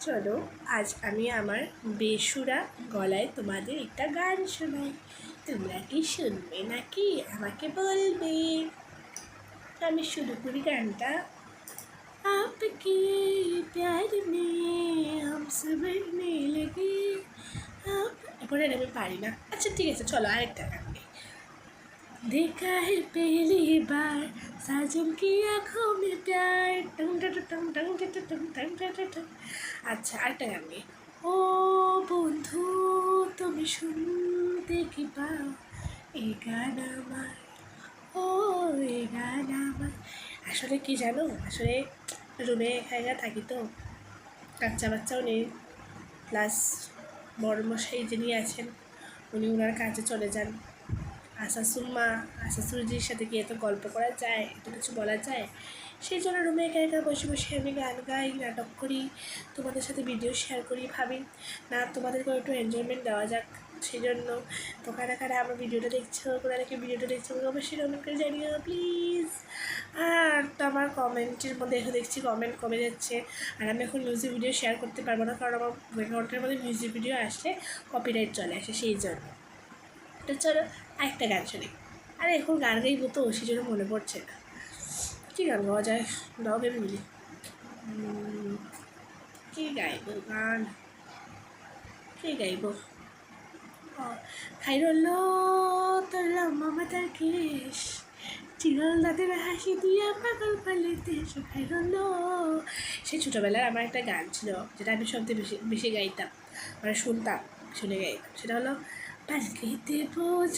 চলো আজ আমি আমার বেসুরা গলায় তোমাদের একটা গান শোনাই। তোমরা কি শুনবে নাকি আমাকে বলবে? আমি শুরু করি গানটা। आपके प्यार में हम सब बढ़ने लगे आप। এরপরে আমি পারি না। আচ্ছা ঠিক আছে, চলো আরেকটা গান গাই। देखा है पहली बार साजन की आँखों में प्यार टंग टंग टंग टंग टंग टंग टंग टंग। আচ্ছা আরেকটা গান গাই। ও বন্ধু তুমি শুনতে কি পাও এই গান আমার, ও এই গান আমার। আসলে কি জানো, আসলে রুমে একা থাকি তো, বাচ্চা বাচ্চাও নেই, প্লাস বড়মশাই যিনি আছেন উনি ওনার কাজে চলে যান। শাশুড়ির সাথে কি এত গল্প করা যায়, এত কিছু বলা যায়? সেই জন্য রুমে একা একা বসে বসে আমি গান গাই, নাটক করি, তোমাদের সাথে ভিডিও শেয়ার করি। ভাবি না তোমাদেরকেও একটু এনজয়মেন্ট দেওয়া যাক, সেই জন্য। তো কারা কারা আমার ভিডিওটা দেখছো, কারা কি ভিডিওটা দেখছো অবশ্যই কমেন্ট করে জানিও প্লিজ। আর তো আমার কমেন্টের মধ্যে এখন দেখছি কমেন্ট কমে যাচ্ছে, আর আমি এখন মিউজিক ভিডিও শেয়ার করতে পারবো না, কারণ আমার ব্যাকগ্রাউন্ডের মধ্যে মিউজিক ভিডিও আসলে কপিরাইট চলে আসে, সেই জন্য। তো চলো আরেকটা গান শুনি। আর এখন গান গাইবো তো, সেই জন্য মনে পড়ছে না কী গান গাওয়া যায়। দাও ভেবে মিলি কী গাইবো গান, কী গাইবো। খাইরলো তোর লম্বা মাথার কেশ, চিরল দাঁতের হাসি দিয়া পাগল পালে দেশ। খাইরলো, সেই ছোটোবেলার আমার একটা গান ছিল যেটা আমি সবচেয়ে বেশি বেশি গাইতাম, মানে শুনতাম, শুনে গাইতাম। সেটা হলো পালকিতে বোঝ